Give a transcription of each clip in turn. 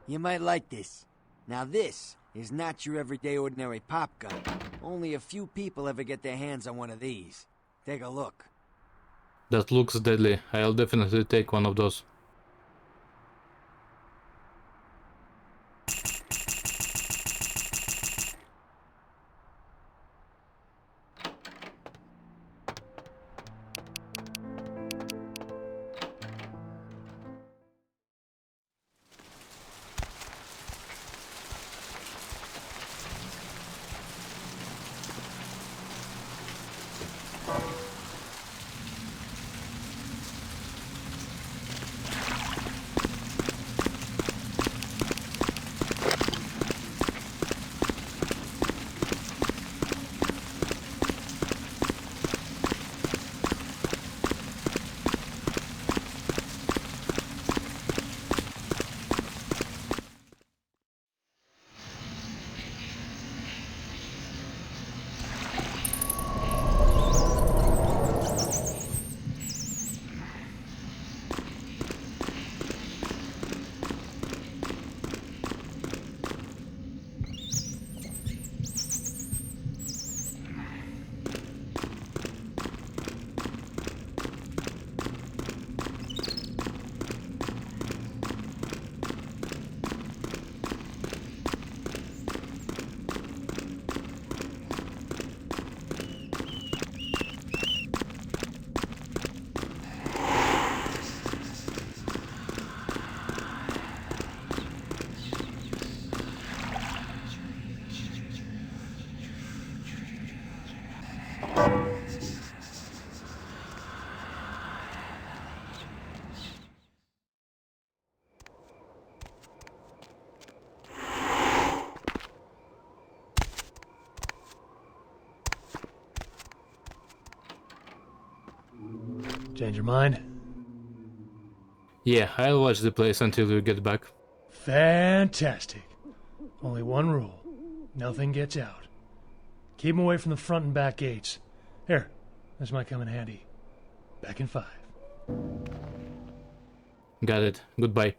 You might like this. Now this is not your everyday ordinary pop gun. Only a few people ever get their hands on one of these. Take a look. That looks deadly. I'll definitely take one of those. Change your mind? Yeah, I'll watch the place until you get back. Fantastic. Only one rule. Nothing gets out. Keep 'em away from the front and back gates. Here, this might come in handy. Back in 5. Got it. Goodbye.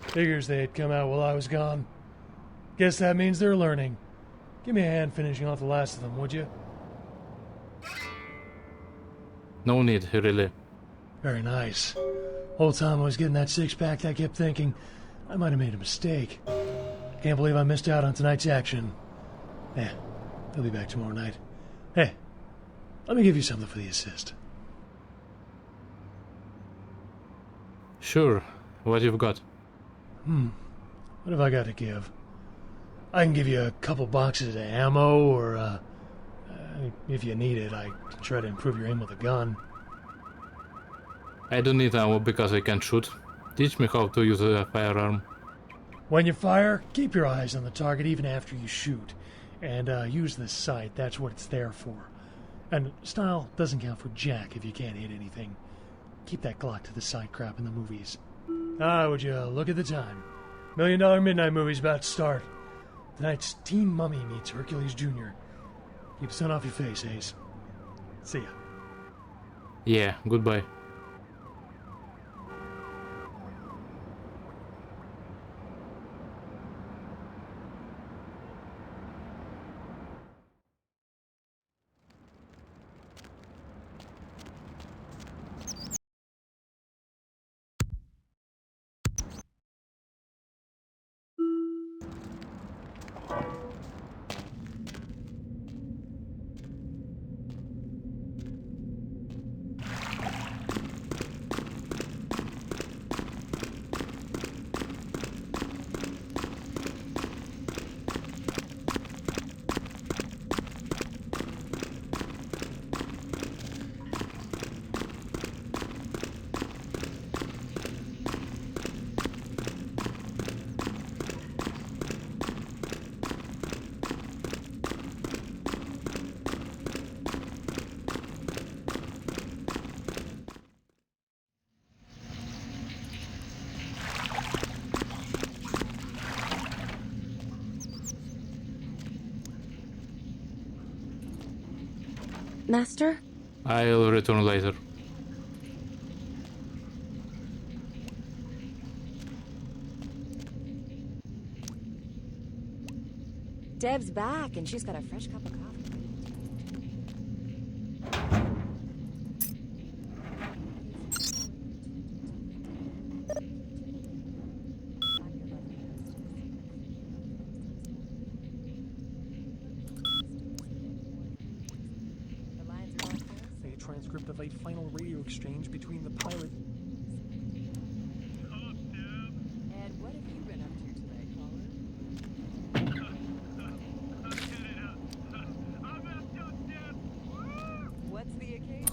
Figures they'd come out while I was gone. Guess that means they're learning. Give me a hand finishing off the last of them, would you? No need, really. Very nice. Whole time I was getting that six-pack, I kept thinking I might have made a mistake. Can't believe I missed out on tonight's action. Yeah, they'll be back tomorrow night. Hey, let me give you something for the assist. Sure, what you've got? What have I got to give? I can give you a couple boxes of ammo, or, if you need it, I can try to improve your aim with a gun. I don't need ammo because I can shoot. Teach me how to use a firearm. When you fire, keep your eyes on the target even after you shoot. And use the sight, that's what it's there for. And style doesn't count for jack if you can't hit anything. Keep that Glock to the side crap in the movies. Ah, would you look at the time? $1 Million Midnight movie's about to start. Tonight's Teen Mummy meets Hercules Jr. Keep the sun off your face, Ace. See ya. Yeah, goodbye. Master? I'll return later. Deb's back, and she's got a fresh cup of coffee. A transcript of a final radio exchange between the pilot. Ed, what have you been up to today, caller? What's the occasion?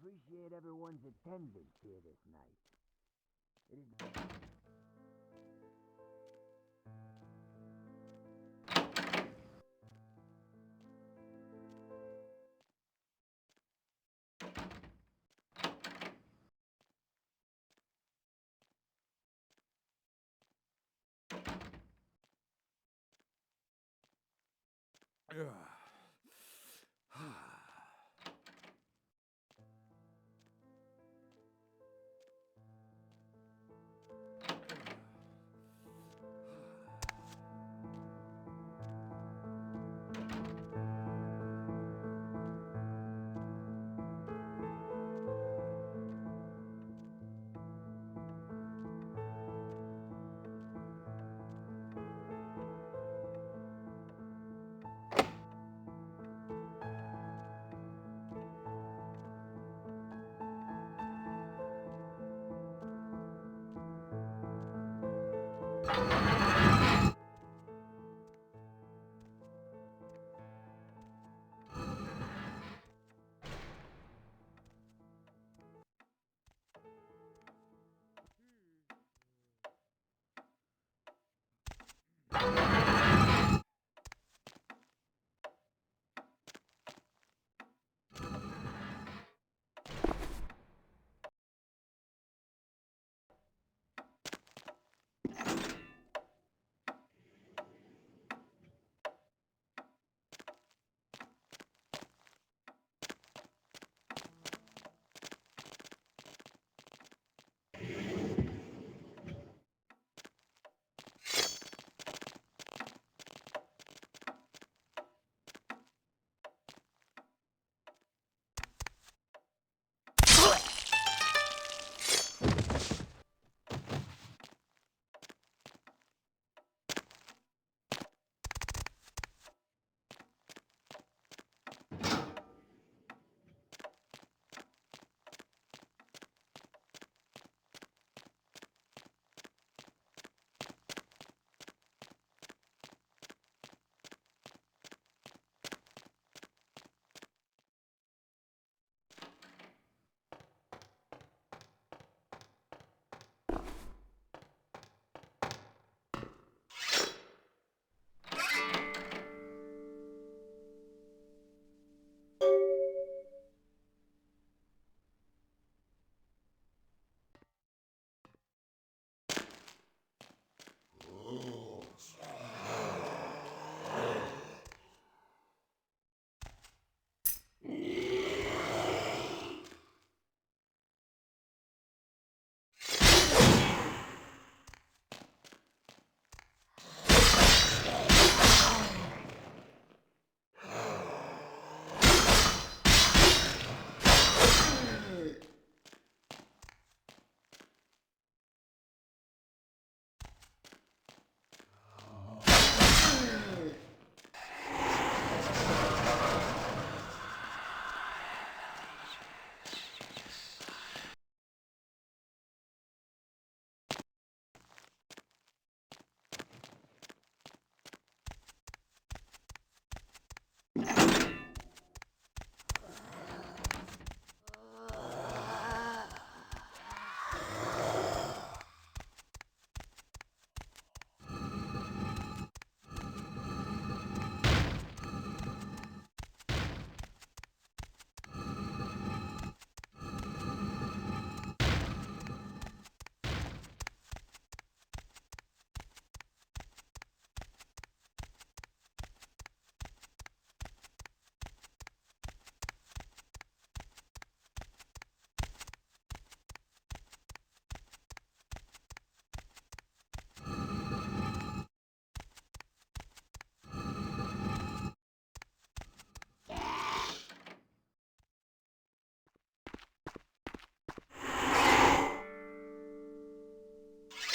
appreciate everyone's attendance here this night. It is...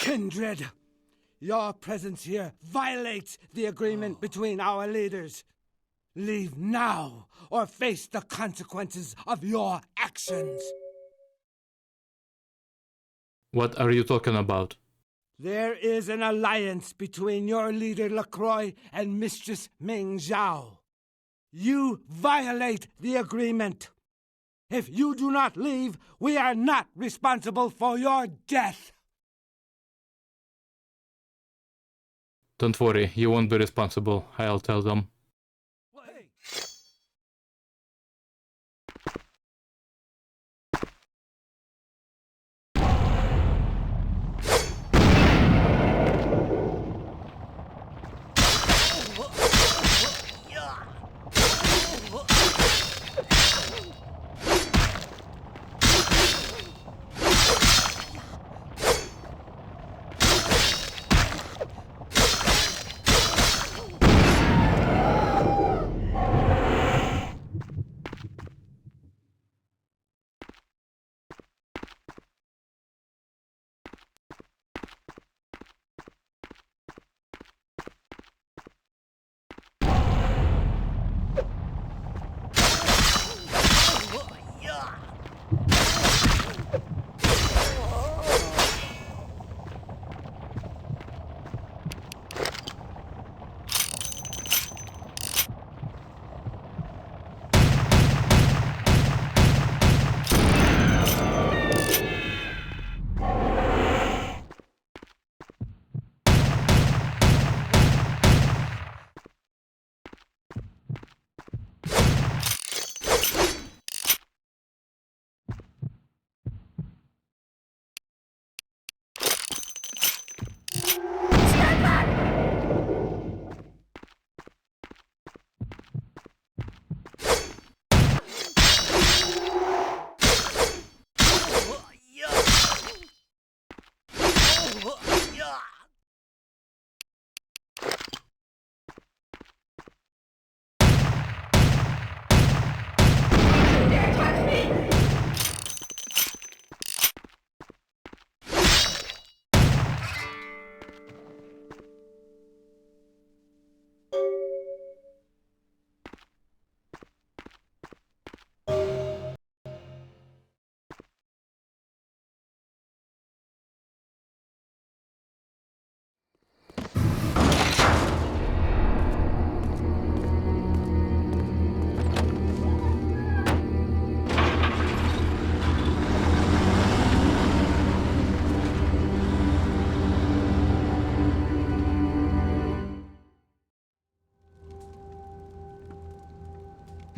Kindred, your presence here violates the agreement between our leaders. Leave now, or face the consequences of your actions. What are you talking about? There is an alliance between your leader LaCroix and Mistress Ming Zhao. You violate the agreement. If you do not leave, we are not responsible for your death. Don't worry, you won't be responsible, I'll tell them.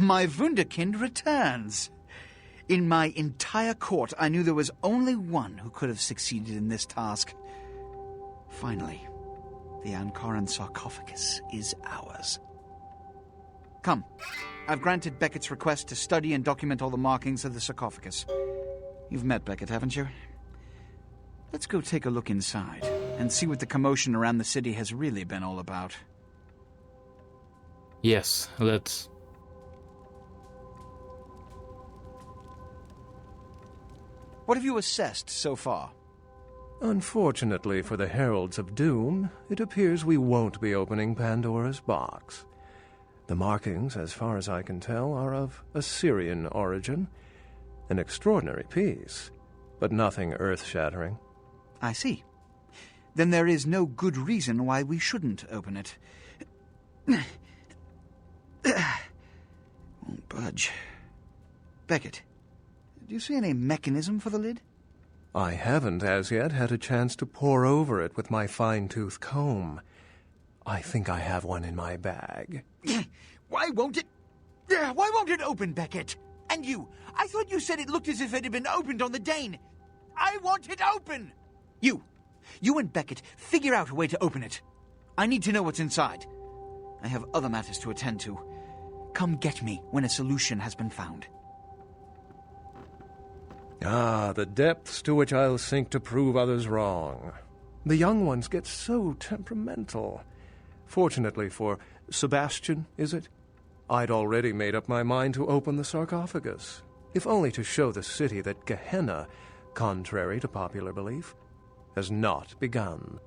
My Wunderkind returns. In my entire court, I knew there was only one who could have succeeded in this task. Finally, the Ankaran sarcophagus is ours. Come, I've granted Beckett's request to study and document all the markings of the sarcophagus. You've met Beckett, haven't you? Let's go take a look inside and see what the commotion around the city has really been all about. Yes, let's. What have you assessed so far? Unfortunately for the Heralds of Doom, it appears we won't be opening Pandora's box. The markings, as far as I can tell, are of Assyrian origin. An extraordinary piece, but nothing earth-shattering. I see. Then there is no good reason why we shouldn't open it. Won't budge. Beckett, do you see any mechanism for the lid? I haven't as yet had a chance to pore over it with my fine-tooth comb. I think I have one in my bag. Why won't it open, Beckett? And you, I thought you said it looked as if it had been opened on the Dane. I want it open! You and Beckett, figure out a way to open it. I need to know what's inside. I have other matters to attend to. Come get me when a solution has been found. Ah, the depths to which I'll sink to prove others wrong. The young ones get so temperamental. Fortunately for Sebastian, is it? I'd already made up my mind to open the sarcophagus, if only to show the city that Gehenna, contrary to popular belief, has not begun.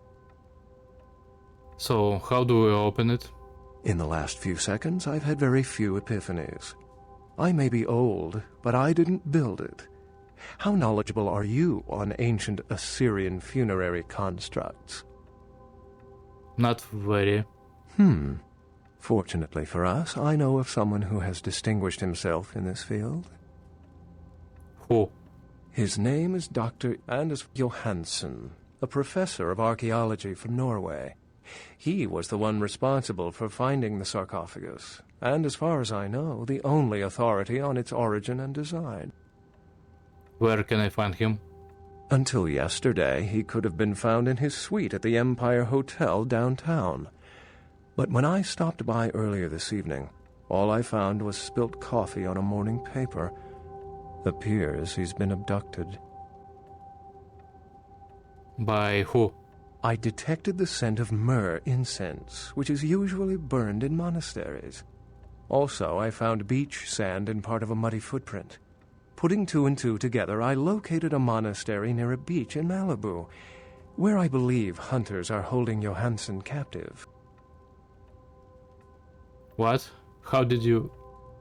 So, how do we open it? In the last few seconds, I've had very few epiphanies. I may be old, but I didn't build it. How knowledgeable are you on ancient Assyrian funerary constructs? Not very. Fortunately for us, I know of someone who has distinguished himself in this field. Who? His name is Dr. Anders Johansen, a professor of archaeology from Norway. He was the one responsible for finding the sarcophagus, and as far as I know, the only authority on its origin and design. Where can I find him? Until yesterday, he could have been found in his suite at the Empire Hotel downtown. But when I stopped by earlier this evening, all I found was spilt coffee on a morning paper. Appears he's been abducted. By who? I detected the scent of myrrh incense, which is usually burned in monasteries. Also, I found beach sand in part of a muddy footprint. Putting two and two together, I located a monastery near a beach in Malibu, where I believe hunters are holding Johansen captive. What? How did you...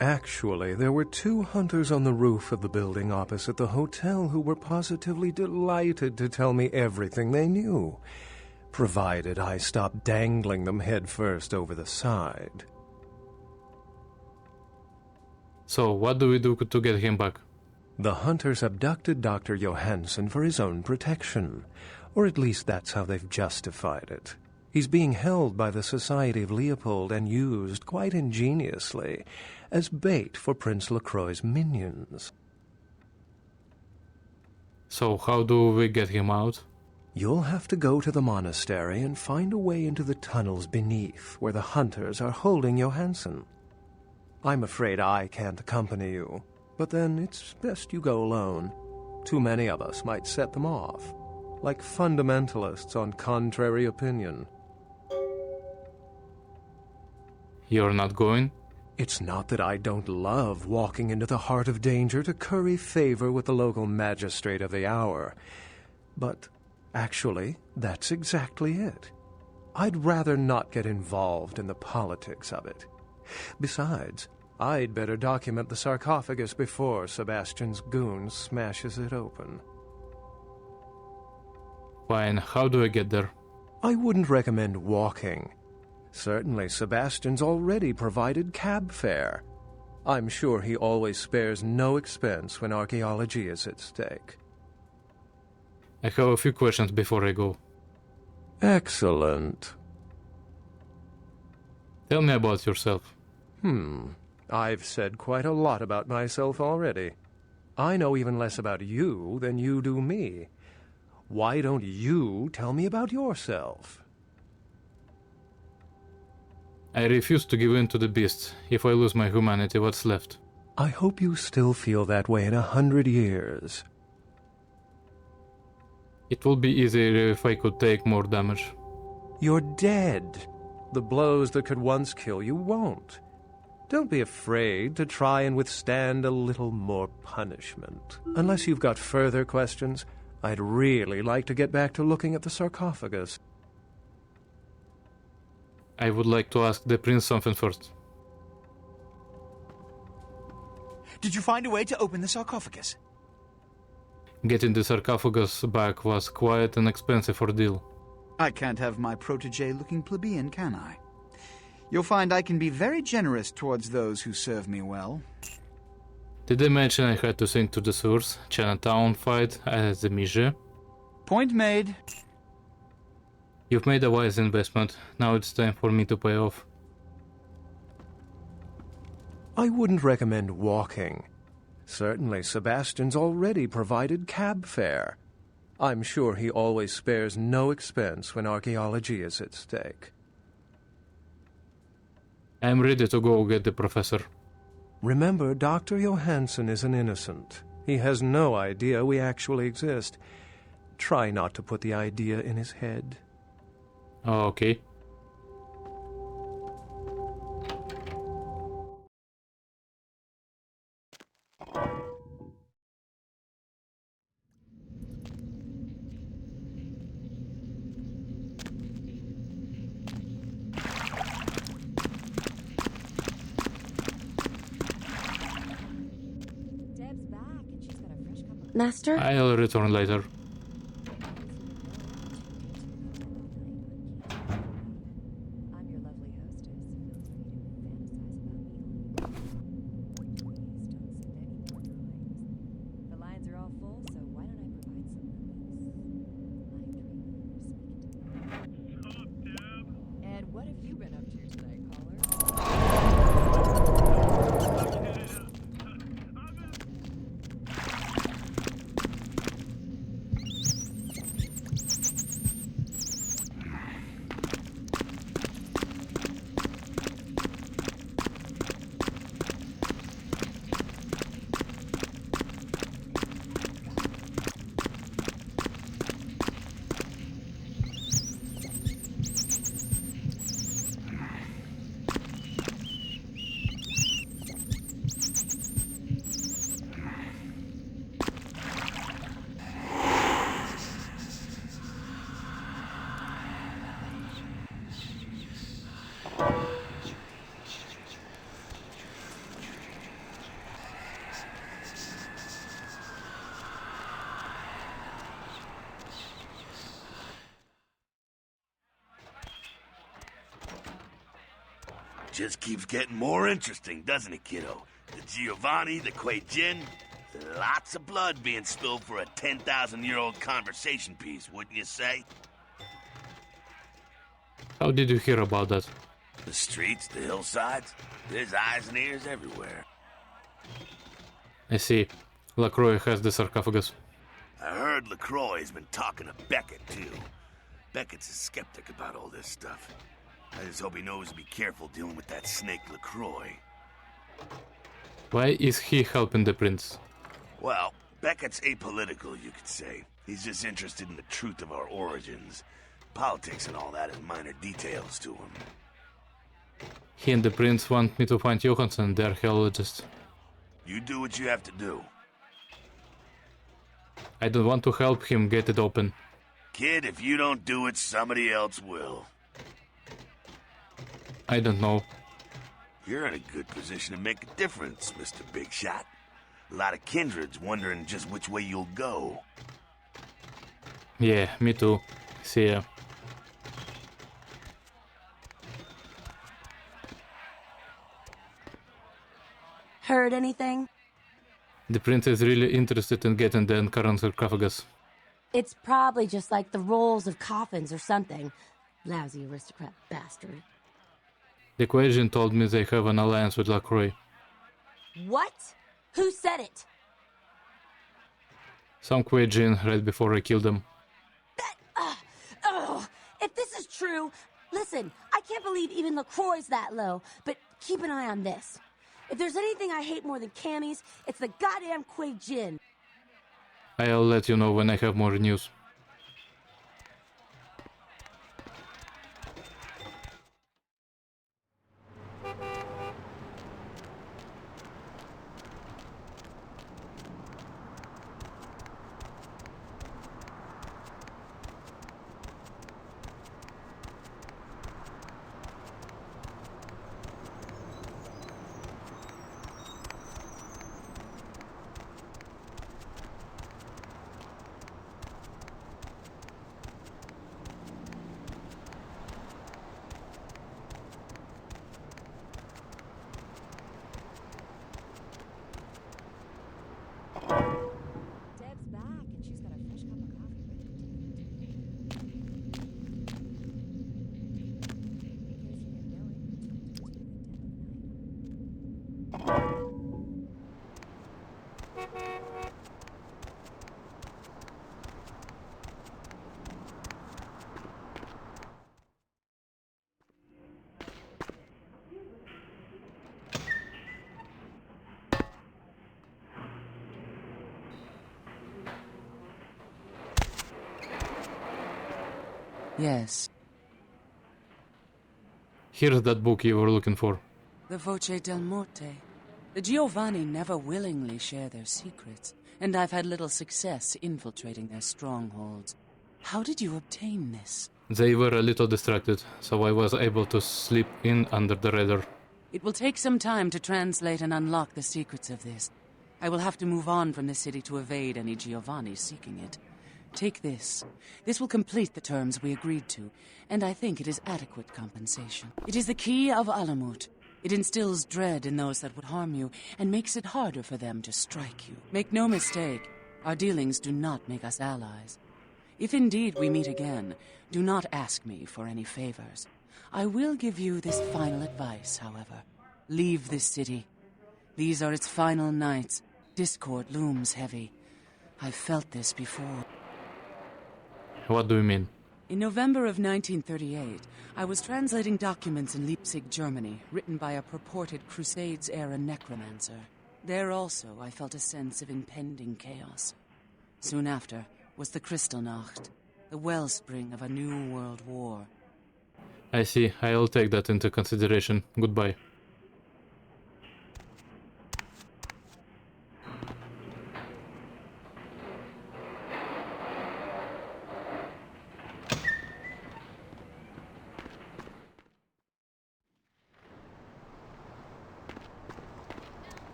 Actually, there were 2 hunters on the roof of the building opposite the hotel who were positively delighted to tell me everything they knew, provided I stopped dangling them headfirst over the side. So, what do we do to get him back? The hunters abducted Dr. Johansen for his own protection, or at least that's how they've justified it. He's being held by the Society of Leopold and used, quite ingeniously, as bait for Prince Lacroix's minions. So how do we get him out? You'll have to go to the monastery and find a way into the tunnels beneath, where the hunters are holding Johansen. I'm afraid I can't accompany you, but then it's best you go alone. Too many of us might set them off, like fundamentalists on contrary opinion. You're not going? It's not that I don't love walking into the heart of danger to curry favor with the local magistrate of the hour. But actually, that's exactly it. I'd rather not get involved in the politics of it. Besides, I'd better document the sarcophagus before Sebastian's goon smashes it open. Fine, how do I get there? I wouldn't recommend walking. Certainly, Sebastian's already provided cab fare. I'm sure he always spares no expense when archaeology is at stake. I have a few questions before I go. Excellent. Tell me about yourself. I've said quite a lot about myself already. I know even less about you than you do me. Why don't you tell me about yourself? I refuse to give in to the beasts. If I lose my humanity, what's left? I hope you still feel that way in 100 years. It will be easier if I could take more damage. You're dead. The blows that could once kill you won't. Don't be afraid to try and withstand a little more punishment. Unless you've got further questions, I'd really like to get back to looking at the sarcophagus. I would like to ask the prince something first. Did you find a way to open the sarcophagus? Getting the sarcophagus back was quite an expensive ordeal. I can't have my protege looking plebeian, can I? You'll find I can be very generous towards those who serve me well. Did I mention I had to sink to the sewers, Chinatown fight as a measure? Point made. You've made a wise investment. Now it's time for me to pay off. I wouldn't recommend walking. Certainly, Sebastian's already provided cab fare. I'm sure he always spares no expense when archaeology is at stake. I'm ready to go get the professor. Remember, Dr. Johansen is an innocent. He has no idea we actually exist. Try not to put the idea in his head. Okay. Deb's back, and she's got a fresh cup of Master? I'll return later. I'm your lovely hostess. Feel free to fantasize about me all you want. Please don't send any more drawings. The lines Just keeps getting more interesting, doesn't it, kiddo? The Giovanni, the Kuei Jin. Lots of blood being spilled for a 10,000-year-old conversation piece, wouldn't you say? How did you hear about that? The streets, the hillsides. There's eyes and ears everywhere. I see. LaCroix has the sarcophagus. I heard LaCroix has been talking to Beckett, too. Beckett's a skeptic about all this stuff. I just hope he knows to be careful dealing with that snake LaCroix. Why is he helping the prince? Well, Beckett's apolitical, you could say. He's just interested in the truth of our origins. Politics and all that is minor details to him. He and the prince want me to find Johansson, the archaeologist. You do what you have to do. I don't want to help him get it open. Kid, if you don't do it, somebody else will. I don't know. You're in a good position to make a difference, Mr. Big Shot. A lot of kindreds wondering just which way you'll go. Yeah, me too. See ya. Heard anything? The prince is really interested in getting the current sarcophagus. It's probably just like the rolls of coffins or something. Lousy aristocrat bastard. The Kuei Jin told me they have an alliance with LaCroix. What? Who said it? Some Kuei Jin right before I killed them. If this is true, listen, I can't believe even LaCroix's that low, but keep an eye on this. If there's anything I hate more than camis, it's the goddamn Kuei Jin. I'll let you know when I have more news. Deb's back, and she's got a fresh cup of coffee ready to take you to. In case you didn't know it, it's with the dead of night. Yes, Here's that book you were looking for. the Voce del Morte. The Giovanni never willingly share their secrets, and I've had little success infiltrating their strongholds. How did you obtain this? They were a little distracted, so I was able to slip in under the radar. It will take some time to translate and unlock the secrets of this. I will have to move on from the city to evade any Giovanni seeking it. Take this. This will complete the terms we agreed to, and I think it is adequate compensation. It is the key of Alamut. It instills dread in those that would harm you, and makes it harder for them to strike you. Make no mistake, our dealings do not make us allies. If indeed we meet again, do not ask me for any favors. I will give you this final advice, however. Leave this city. These are its final nights. Discord looms heavy. I've felt this before. What do you mean? In November of 1938, I was translating documents in Leipzig, Germany, written by a purported Crusades-era necromancer. There also, I felt a sense of impending chaos. Soon after was the Kristallnacht, the wellspring of a new world war. I see. I'll take that into consideration. Goodbye.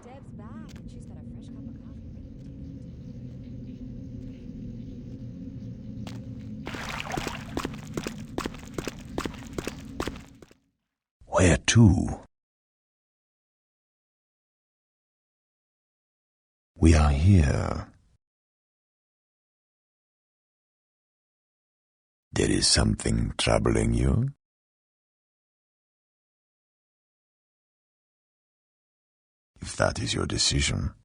Deb's back, and she's got a fresh cup of coffee ready to take you to. Where to? We are here. There is something troubling you? If that is your decision,